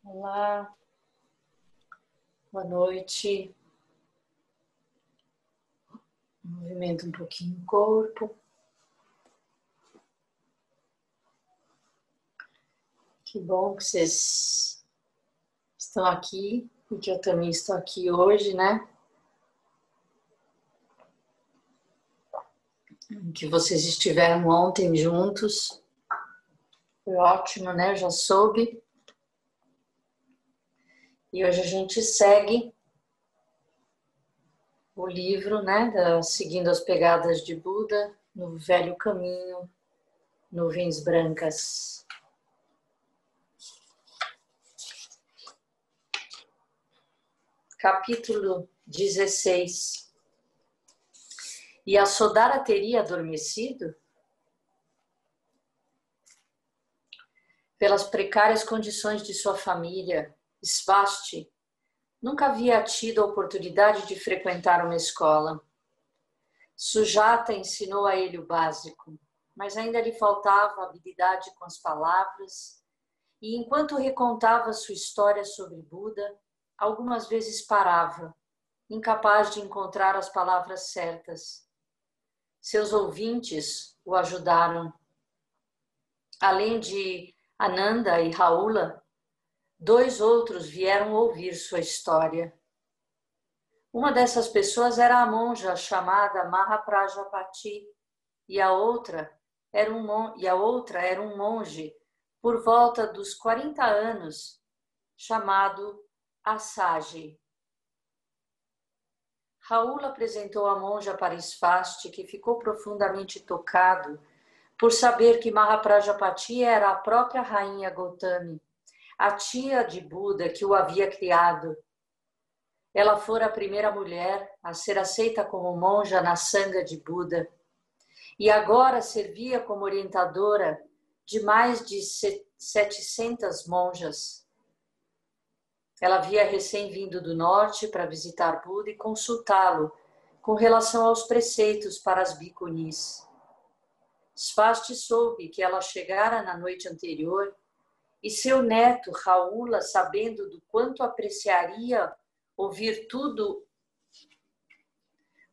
Olá, boa noite. Movimento um pouquinho o corpo. Que bom que vocês estão aqui, porque eu também estou aqui hoje, né? Que vocês estiveram ontem juntos. Foi ótimo, né? Eu já soube. E hoje a gente segue o livro, né? Seguindo as pegadas de Buda, no Velho Caminho, Nuvens Brancas. Capítulo 16. E a Sodara teria adormecido? Pelas precárias condições de sua família, Svasti nunca havia tido a oportunidade de frequentar uma escola. Sujata ensinou a ele o básico, mas ainda lhe faltava habilidade com as palavras, e enquanto recontava sua história sobre Buda, algumas vezes parava, incapaz de encontrar as palavras certas. Seus ouvintes o ajudaram. Além de Ananda e Raula, 2 outros vieram ouvir sua história. Uma dessas pessoas era a monja chamada Mahaprajapati e a outra era um monge por volta dos 40 anos chamado Assaji. Raul apresentou a monja para Svasti, que ficou profundamente tocado por saber que Mahaprajapati era a própria rainha Gautami, a tia de Buda que o havia criado. Ela fora a primeira mulher a ser aceita como monja na Sangha de Buda e agora servia como orientadora de mais de 700 monjas. Ela havia recém-vindo do norte para visitar Buda e consultá-lo com relação aos preceitos para as bhikkhunis. Svasti soube que ela chegara na noite anterior e seu neto, Raula, sabendo do quanto apreciaria ouvir tudo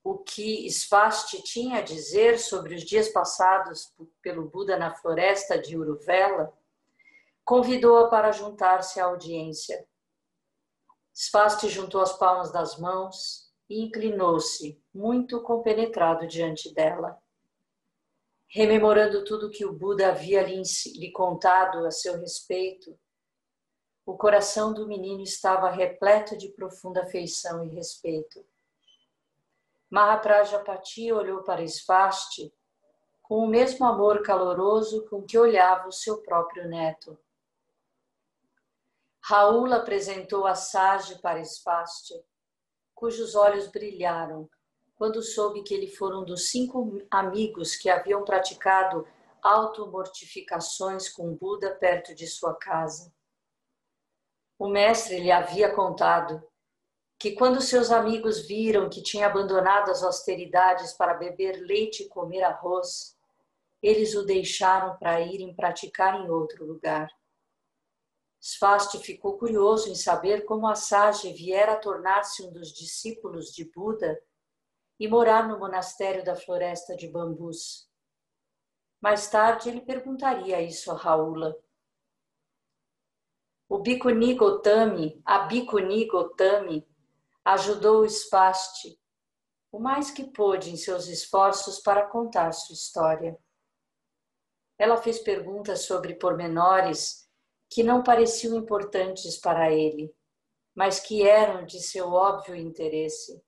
o que Svasti tinha a dizer sobre os dias passados pelo Buda na floresta de Uruvela, convidou-a para juntar-se à audiência. Svasti juntou as palmas das mãos e inclinou-se, muito compenetrado diante dela. Rememorando tudo que o Buda havia lhe contado a seu respeito, o coração do menino estava repleto de profunda afeição e respeito. Mahaprajapati olhou para Svasti com o mesmo amor caloroso com que olhava o seu próprio neto. Raul apresentou Assaji para Svasti, cujos olhos brilharam quando soube que ele foi um dos 5 amigos que haviam praticado automortificações com Buda perto de sua casa. O mestre lhe havia contado que quando seus amigos viram que tinha abandonado as austeridades para beber leite e comer arroz, eles o deixaram para irem praticar em outro lugar. Svasti ficou curioso em saber como Assaji viera a tornar-se um dos discípulos de Buda e morar no monastério da floresta de bambus. Mais tarde ele perguntaria isso a Raula. A Bhikkhuni Gautami, ajudou Svasti o mais que pôde em seus esforços para contar sua história. Ela fez perguntas sobre pormenores que não pareciam importantes para ele, mas que eram de seu óbvio interesse.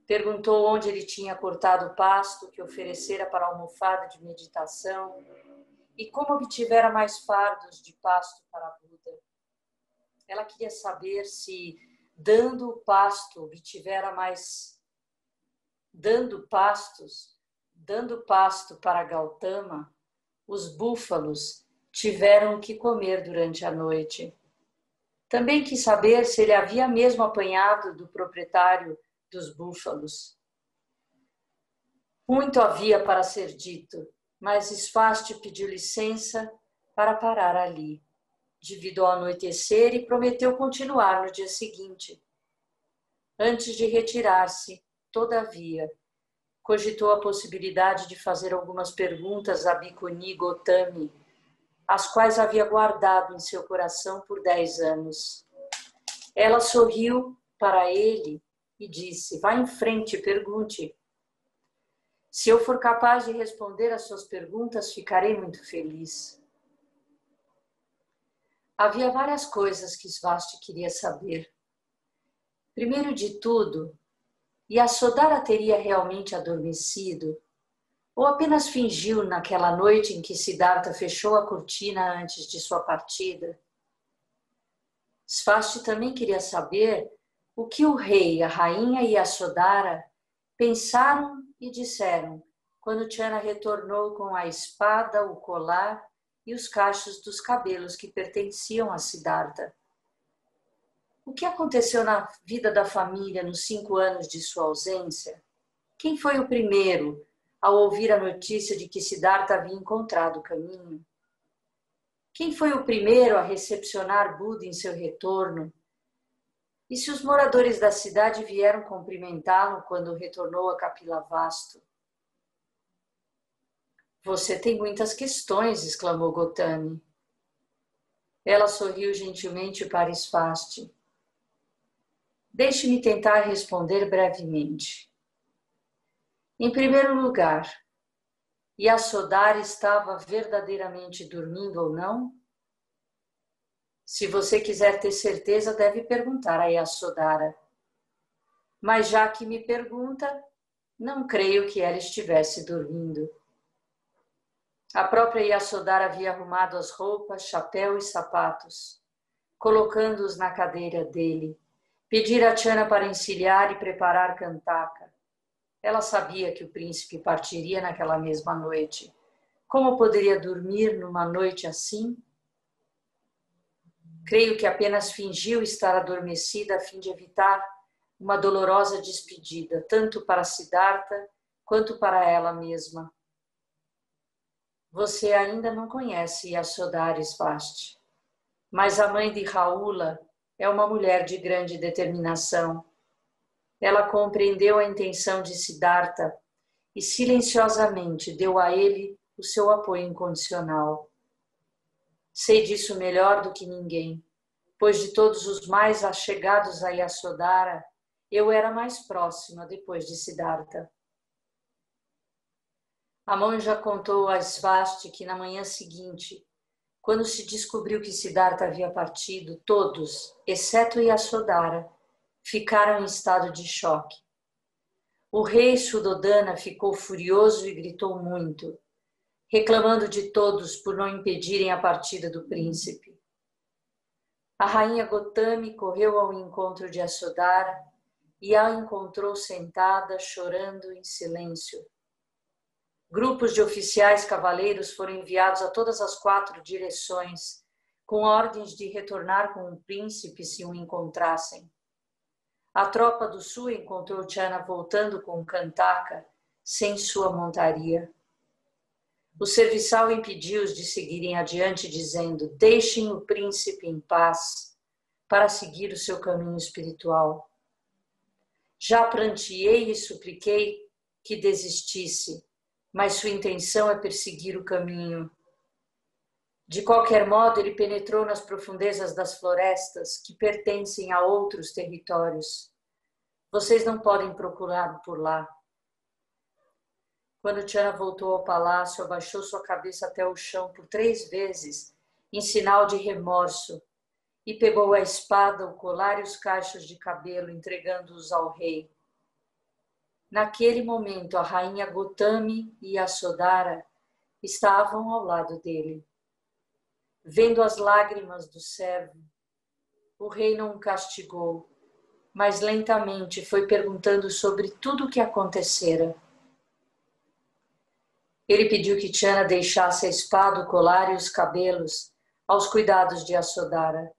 Perguntou onde ele tinha cortado o pasto que oferecera para a almofada de meditação e como obtivera mais fardos de pasto para Buda. Ela queria saber se, dando pasto para Gautama, os búfalos tiveram o que comer durante a noite. Também quis saber se ele havia mesmo apanhado do proprietário dos búfalos. Muito havia para ser dito, mas Svasti pediu licença para parar ali, devido ao anoitecer e prometeu continuar no dia seguinte. Antes de retirar-se, todavia, cogitou a possibilidade de fazer algumas perguntas a Bhikkhuni Gotami, as quais havia guardado em seu coração por 10 anos. Ela sorriu para ele e disse: vá em frente e pergunte. Se eu for capaz de responder às suas perguntas, ficarei muito feliz. Havia várias coisas que Svasti queria saber. Primeiro de tudo, Yasodhara teria realmente adormecido ou apenas fingiu naquela noite em que Siddhartha fechou a cortina antes de sua partida? Svasti também queria saber o que o rei, a rainha e Yasodhara pensaram e disseram quando Channa retornou com a espada, o colar e os cachos dos cabelos que pertenciam a Siddhartha. O que aconteceu na vida da família nos 5 anos de sua ausência? Quem foi o primeiro ao ouvir a notícia de que Siddhartha havia encontrado o caminho? Quem foi o primeiro a recepcionar Buda em seu retorno? E se os moradores da cidade vieram cumprimentá-lo quando retornou a Kapilavastu? Você tem muitas questões, exclamou Gotami. Ela sorriu gentilmente para Svasti. Deixe-me tentar responder brevemente. Em primeiro lugar, Yasodhara estava verdadeiramente dormindo ou não? Se você quiser ter certeza, deve perguntar a Yasodhara. Mas já que me pergunta, não creio que ela estivesse dormindo. A própria Yasodhara havia arrumado as roupas, chapéu e sapatos, colocando-os na cadeira dele. Pedira a Channa para encilhar e preparar cantaka. Ela sabia que o príncipe partiria naquela mesma noite. Como poderia dormir numa noite assim? Creio que apenas fingiu estar adormecida a fim de evitar uma dolorosa despedida, tanto para Siddhartha quanto para ela mesma. Você ainda não conhece Yasodhara, Svasti, mas a mãe de Rahula é uma mulher de grande determinação. Ela compreendeu a intenção de Siddhartha e silenciosamente deu a ele o seu apoio incondicional. Sei disso melhor do que ninguém, pois de todos os mais achegados a Yasodhara, eu era mais próxima depois de Siddhartha. A monja contou a Svasti que na manhã seguinte, quando se descobriu que Siddhartha havia partido, todos, exceto Yasodhara, ficaram em estado de choque. O rei Suddhodana ficou furioso e gritou muito, reclamando de todos por não impedirem a partida do príncipe. A rainha Gotami correu ao encontro de Yasodhara e a encontrou sentada, chorando em silêncio. Grupos de oficiais cavaleiros foram enviados a todas as 4 direções, com ordens de retornar com o príncipe se o encontrassem. A tropa do sul encontrou Channa voltando com Kantaka, sem sua montaria. O serviçal impediu-os de seguirem adiante, dizendo: deixem o príncipe em paz para seguir o seu caminho espiritual. Já pranteei e supliquei que desistisse, mas sua intenção é perseguir o caminho. De qualquer modo, ele penetrou nas profundezas das florestas que pertencem a outros territórios. Vocês não podem procurá-lo por lá. Quando Channa voltou ao palácio, abaixou sua cabeça até o chão por 3 vezes, em sinal de remorso, e pegou a espada, o colar e os cachos de cabelo, entregando-os ao rei. Naquele momento, a rainha Gotami e Yasodhara estavam ao lado dele. Vendo as lágrimas do servo, o rei não o castigou, mas lentamente foi perguntando sobre tudo o que acontecera. Ele pediu que Channa deixasse a espada, o colar e os cabelos aos cuidados de Yasodhara.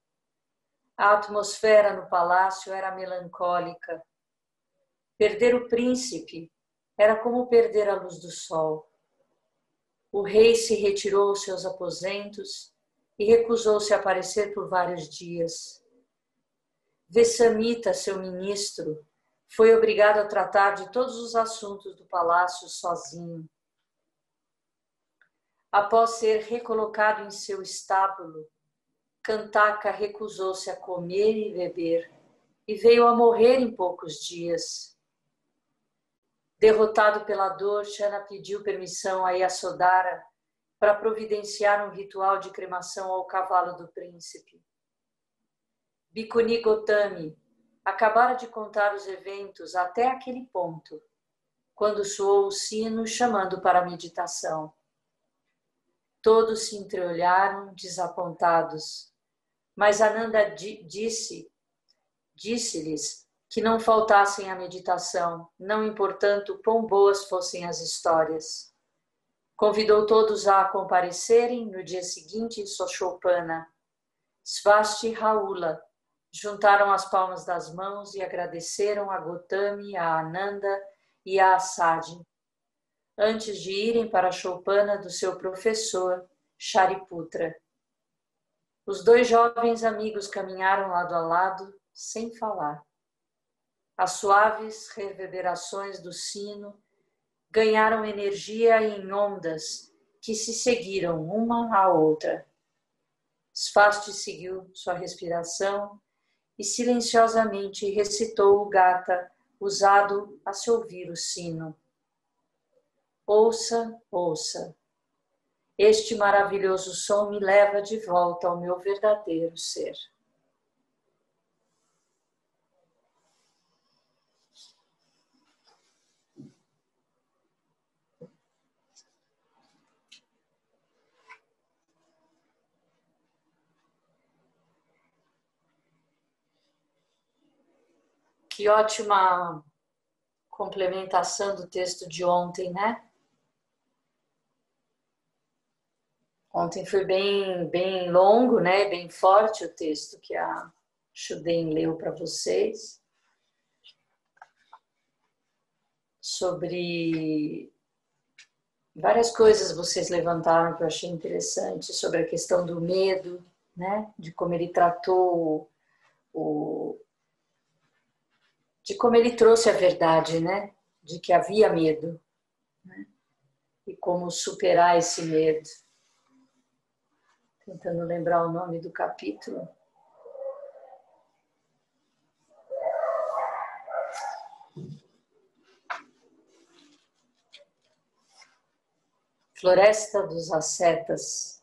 A atmosfera no palácio era melancólica. Perder o príncipe era como perder a luz do sol. O rei se retirou aos seus aposentos e recusou-se a aparecer por vários dias. Vessamita, seu ministro, foi obrigado a tratar de todos os assuntos do palácio sozinho. Após ser recolocado em seu estábulo, Kantaka recusou-se a comer e beber e veio a morrer em poucos dias. Derrotado pela dor, Shana pediu permissão a Yasodhara para providenciar um ritual de cremação ao cavalo do príncipe. Bhikkhuni Gotami acabara de contar os eventos até aquele ponto, quando soou o sino chamando para a meditação. Todos se entreolharam, desapontados, mas Ananda disse-lhes que não faltassem à meditação, não importando quão boas fossem as histórias. Convidou todos a comparecerem no dia seguinte em Soshopana. Svasti e Raula juntaram as palmas das mãos e agradeceram a Gotami, a Ananda e a Asadi, antes de irem para a choupana do seu professor, Shariputra. Os dois jovens amigos caminharam lado a lado, sem falar. As suaves reverberações do sino ganharam energia em ondas que se seguiram uma à outra. Svasti seguiu sua respiração e silenciosamente recitou o gata usado a se ouvir o sino. Ouça, ouça. Este maravilhoso som me leva de volta ao meu verdadeiro ser. Que ótima complementação do texto de ontem, né? Ontem foi bem longo, né? Bem forte o texto que a Shuden leu para vocês. Sobre várias coisas vocês levantaram que eu achei interessante, sobre a questão do medo, né? De como ele tratou de como ele trouxe a verdade, né? De que havia medo, né? E como superar esse medo. Tentando lembrar o nome do capítulo. Floresta dos Ascetas.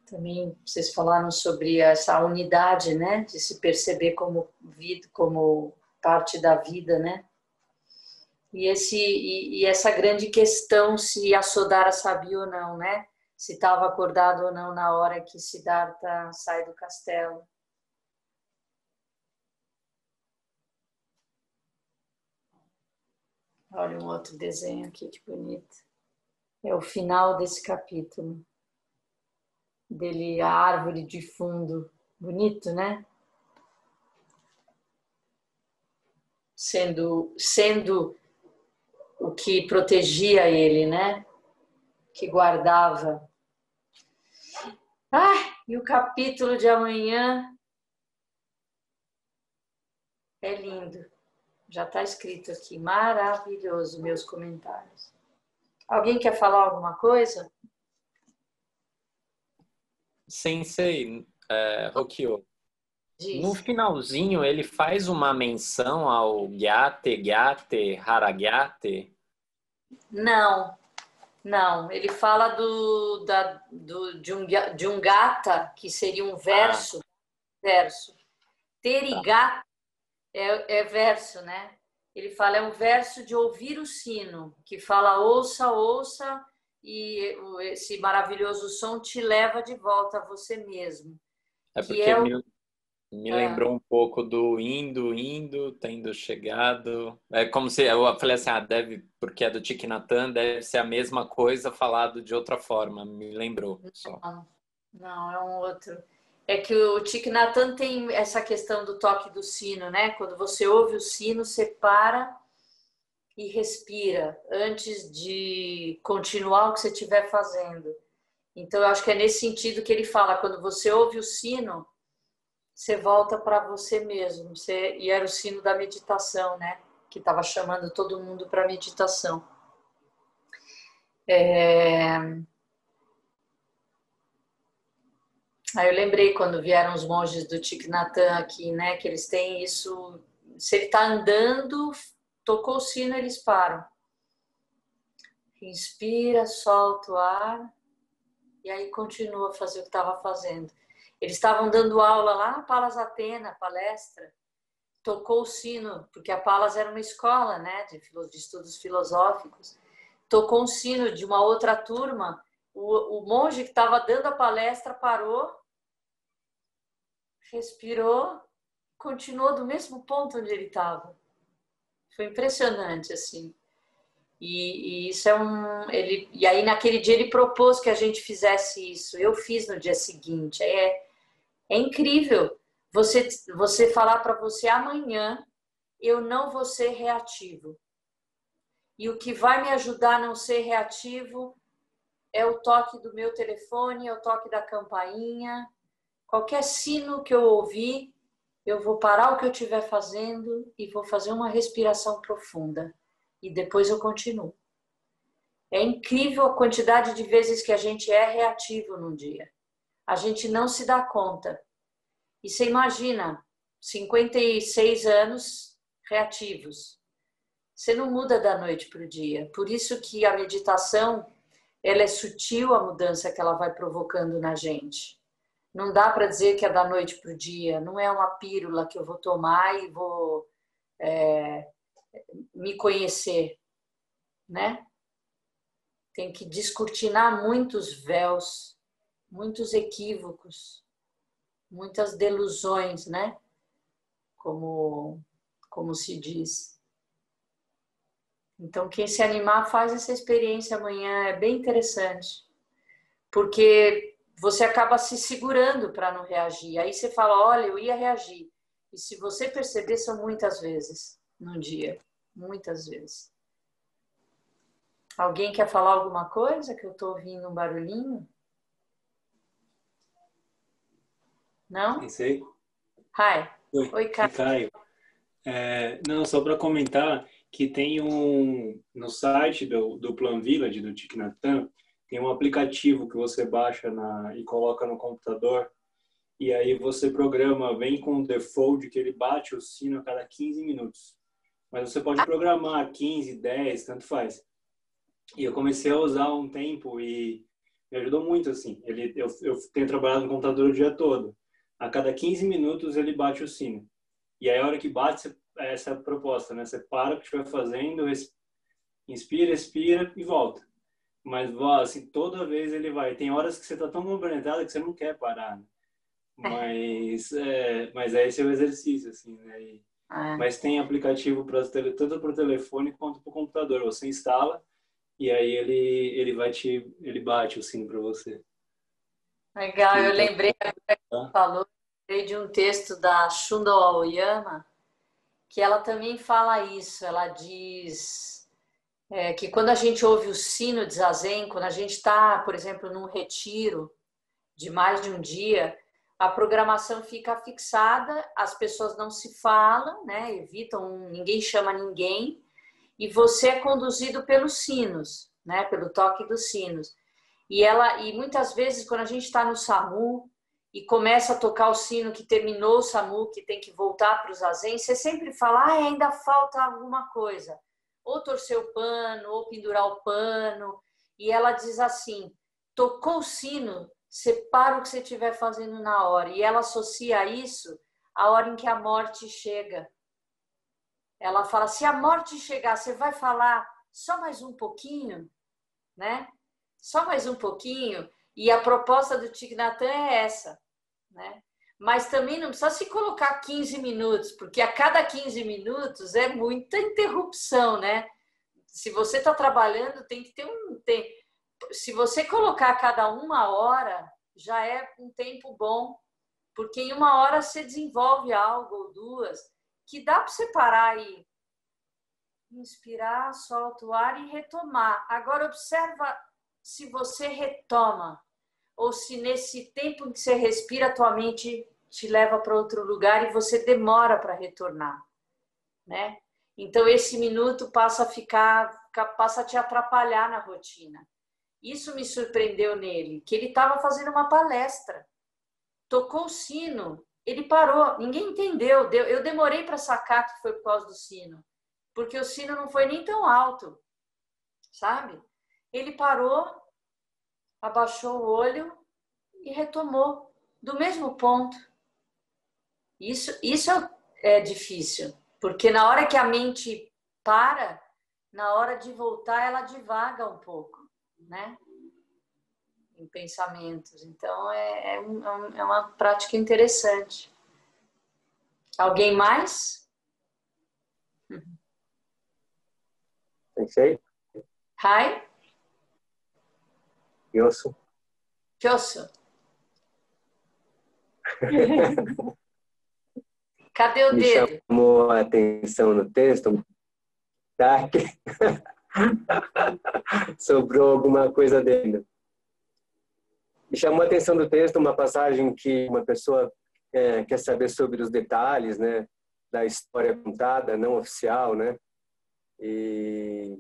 Também vocês falaram sobre essa unidade, né? De se perceber como vida, como parte da vida, né? E essa grande questão se Yasodhara sabia ou não, né? Se estava acordado ou não na hora que Siddhartha sai do castelo. Olha um outro desenho aqui, que bonito. É o final desse capítulo. Dele, a árvore de fundo. Bonito, né? Sendo o que protegia ele, né? Que guardava. E o capítulo de amanhã é lindo. Já está escrito aqui. Maravilhoso, meus comentários. Alguém quer falar alguma coisa? Sensei, Rokyo, Diz. no finalzinho ele faz uma menção ao Gyate, Gyate, Haragyate? Não. Ele fala de um gata, que seria um verso. Terigata é verso, né? Ele fala, é um verso de ouvir o sino, que fala ouça, ouça, e esse maravilhoso som te leva de volta a você mesmo. É porque me lembrou um pouco do indo, tendo chegado. É como se eu falei assim, porque é do Thich Nhat Hanh, deve ser a mesma coisa falado de outra forma. Me lembrou só. Não, é um outro. É que o Thich Nhat Hanh tem essa questão do toque do sino, né? Quando você ouve o sino, você para e respira antes de continuar o que você estiver fazendo. Então, eu acho que é nesse sentido que ele fala, quando você ouve o sino, você volta para você mesmo. E era o sino da meditação, né? Que estava chamando todo mundo para meditação. Aí eu lembrei quando vieram os monges do Thich Nhat Hanh aqui, né? Que eles têm isso. Se ele está andando, tocou o sino, eles param. Inspira, solta o ar e aí continua a fazer o que estava fazendo. Eles estavam dando aula lá na Palas Atena, palestra. Tocou o sino, porque a Palas era uma escola, né, de estudos filosóficos. Tocou um sino de uma outra turma. O monge que estava dando a palestra parou, respirou, continuou do mesmo ponto onde ele estava. Foi impressionante, assim. E isso e aí naquele dia ele propôs que a gente fizesse isso. Eu fiz no dia seguinte. É incrível você falar para você amanhã eu não vou ser reativo. E o que vai me ajudar a não ser reativo é o toque do meu telefone, é o toque da campainha. Qualquer sino que eu ouvir, eu vou parar o que eu estiver fazendo e vou fazer uma respiração profunda. E depois eu continuo. É incrível a quantidade de vezes que a gente é reativo num dia. A gente não se dá conta. E você imagina, 56 anos reativos. Você não muda da noite para o dia. Por isso que a meditação, ela é sutil, a mudança que ela vai provocando na gente. Não dá para dizer que é da noite para o dia. Não é uma pílula que eu vou tomar e vou me conhecer, né? Tem que descortinar muitos véus, muitos equívocos, muitas delusões, né? Como se diz. Então, quem se animar, faz essa experiência amanhã. É bem interessante. Porque você acaba se segurando para não reagir. Aí você fala, olha, eu ia reagir. E se você perceber, são muitas vezes num dia. Muitas vezes. Alguém quer falar alguma coisa? Que eu estou ouvindo um barulhinho? Não? Pensei. Hi. Oi, Caio. Caio. Não, só para comentar que tem no site do Plan Village, do Thich Nhat Hanh, tem um aplicativo que você baixa e coloca no computador, e aí você programa, vem com o default que ele bate o sino a cada 15 minutos. Mas você pode programar 15, 10, tanto faz. E eu comecei a usar há um tempo e me ajudou muito, assim. Eu tenho trabalhado no computador o dia todo. A cada 15 minutos ele bate o sino. E aí a hora que bate, essa é a proposta, né? Você para o que estiver fazendo, inspira, expira e volta. Mas, assim, toda vez ele vai. Tem horas que você está tão compenetrado que você não quer parar, né? Mas esse é o exercício, assim, né? Mas tem aplicativo tanto para o telefone quanto para o computador. Você instala e aí ele bate o sino para você. Legal, eu Então, lembrei, agora que você falou, lembrei de um texto da Shundo Aoyama, que ela também fala isso. Ela diz que quando a gente ouve o sino de zazen, quando a gente está, por exemplo, num retiro de mais de um dia, a programação fica fixada, as pessoas não se falam, né? Evitam, ninguém chama ninguém, e você é conduzido pelos sinos, né? Pelo toque dos sinos. E muitas vezes, quando a gente está no SAMU e começa a tocar o sino que terminou o SAMU, que tem que voltar para o zazen, você sempre fala, ainda falta alguma coisa. Ou torcer o pano, ou pendurar o pano. E ela diz assim, tocou o sino, você para o que você estiver fazendo na hora. E ela associa isso à hora em que a morte chega. Ela fala, se a morte chegar, você vai falar só mais um pouquinho, né? Só mais um pouquinho. E a proposta do Thich Nhat Hanh é essa, né? Mas também não precisa se colocar 15 minutos, porque a cada 15 minutos é muita interrupção, né? Se você está trabalhando, tem que ter se você colocar a cada 1 hora, já é um tempo bom, porque em 1 hora você desenvolve algo ou duas que dá para você parar Inspirar, solta o ar e retomar. Agora observa se você retoma ou se nesse tempo que você respira, a tua mente te leva para outro lugar e você demora para retornar, né? Então esse minuto passa a te atrapalhar na rotina. Isso me surpreendeu nele, que ele estava fazendo uma palestra, tocou o sino, ele parou, ninguém entendeu, eu demorei para sacar que foi por causa do sino, porque o sino não foi nem tão alto, sabe? Ele parou, abaixou o olho e retomou do mesmo ponto. Isso é difícil, porque na hora que a mente para, na hora de voltar, ela divaga um pouco, né? Em pensamentos. Então, é uma prática interessante. Alguém mais? Sensei? Hi? Yosu? Kyosu. Cadê o Me dedo? chamou a atenção no texto, tá? Sobrou alguma coisa dentro. Me chamou a atenção do texto uma passagem que uma pessoa quer saber sobre os detalhes, né, da história contada, não oficial, né? E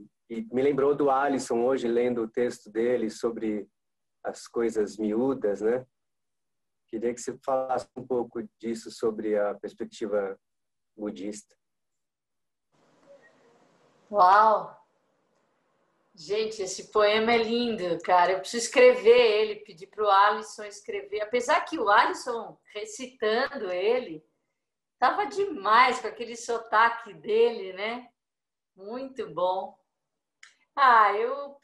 me lembrou do Alisson hoje, lendo o texto dele sobre as coisas miúdas, né? Queria que você falasse um pouco disso sobre a perspectiva budista. Uau! Gente, esse poema é lindo, cara. Eu preciso escrever ele, pedir para o Alisson escrever. Apesar que o Alisson, recitando ele, tava demais com aquele sotaque dele, né? Muito bom. Ah, eu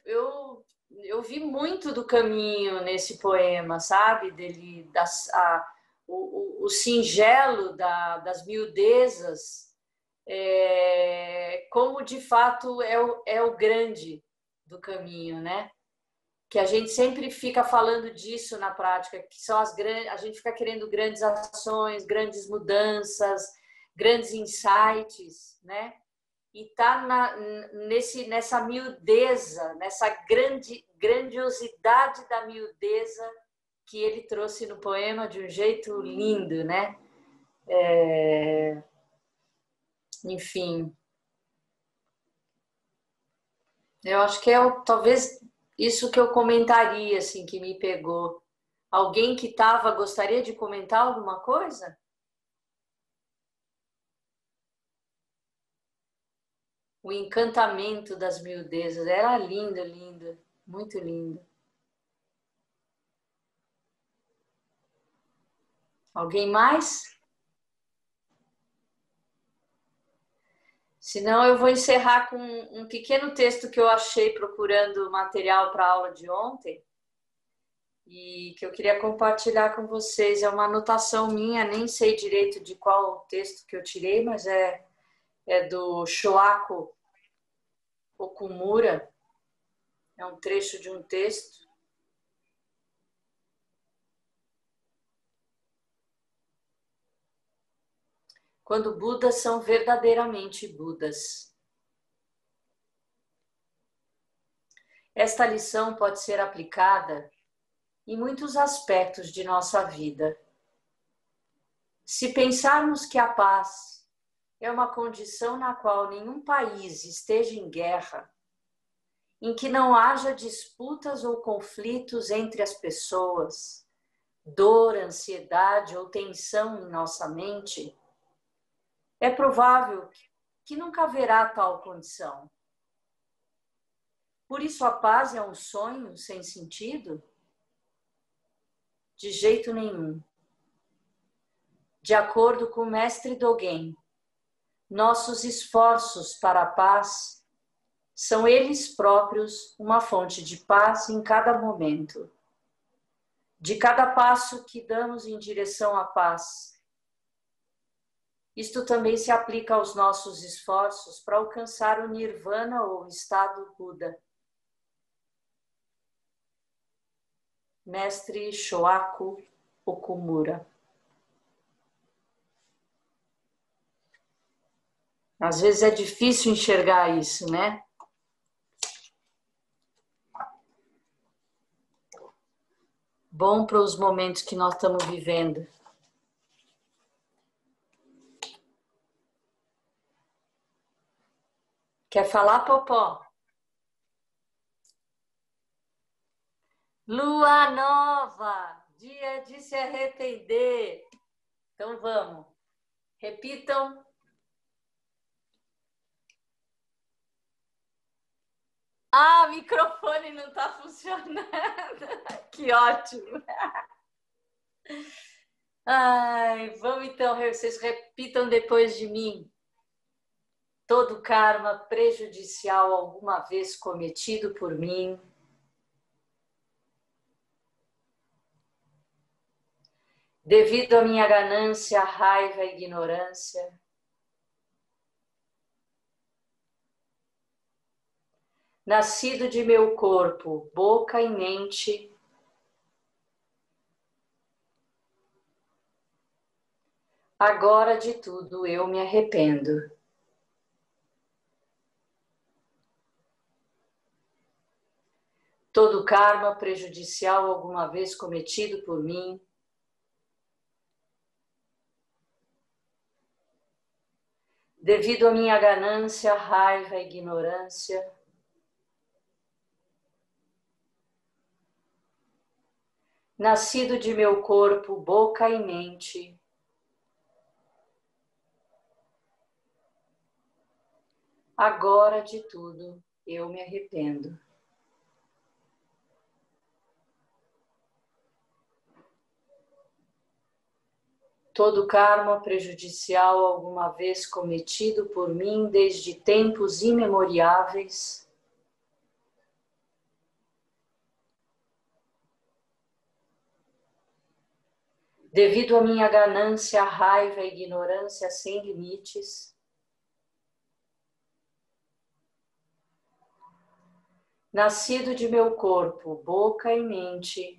vi muito do caminho nesse poema, sabe? Dele, o singelo das miudezas, como de fato é o grande do caminho, né? Que a gente sempre fica falando disso na prática, que são as grandes, a gente fica querendo grandes ações, grandes mudanças, grandes insights, né? E tá nessa miudeza, nessa grandiosidade da miudeza que ele trouxe no poema de um jeito lindo, né? Enfim, eu acho que talvez isso que eu comentaria, assim, que me pegou. Alguém que gostaria de comentar alguma coisa? O encantamento das miudezas. Era lindo, lindo. Muito lindo. Alguém mais? Senão eu vou encerrar com um pequeno texto que eu achei procurando material para a aula de ontem e que eu queria compartilhar com vocês. É uma anotação minha, nem sei direito de qual texto que eu tirei, mas é do Shoako Okumura. É um trecho de um texto. Quando Budas são verdadeiramente Budas. Esta lição pode ser aplicada em muitos aspectos de nossa vida. Se pensarmos que a paz é uma condição na qual nenhum país esteja em guerra, em que não haja disputas ou conflitos entre as pessoas, dor, ansiedade ou tensão em nossa mente, é provável que nunca haverá tal condição. Por isso a paz é um sonho sem sentido? De jeito nenhum. De acordo com o mestre Dogen, nossos esforços para a paz são eles próprios uma fonte de paz em cada momento. De cada passo que damos em direção à paz. Isto também se aplica aos nossos esforços para alcançar o Nirvana ou o estado Buda. Mestre Shoako Okumura. Às vezes é difícil enxergar isso, né? Bom para os momentos que nós estamos vivendo. Quer falar, Popó? Lua nova, dia de se arrepender. Então vamos. Repitam. Ah, o microfone não está funcionando. Que ótimo. Ai, vamos então, vocês repitam depois de mim. Todo karma prejudicial alguma vez cometido por mim, devido à minha ganância, raiva e ignorância, nascido de meu corpo, boca e mente, agora de tudo eu me arrependo. Todo karma prejudicial alguma vez cometido por mim, devido à minha ganância, raiva e ignorância, nascido de meu corpo, boca e mente, agora de tudo eu me arrependo. Todo karma prejudicial alguma vez cometido por mim desde tempos imemoriáveis, devido à minha ganância, raiva e ignorância sem limites, nascido de meu corpo, boca e mente,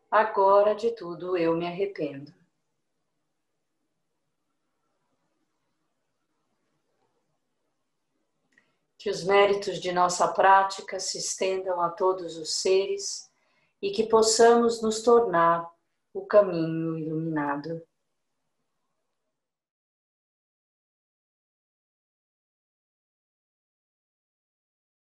agora de tudo eu me arrependo. Que os méritos de nossa prática se estendam a todos os seres e que possamos nos tornar o caminho iluminado.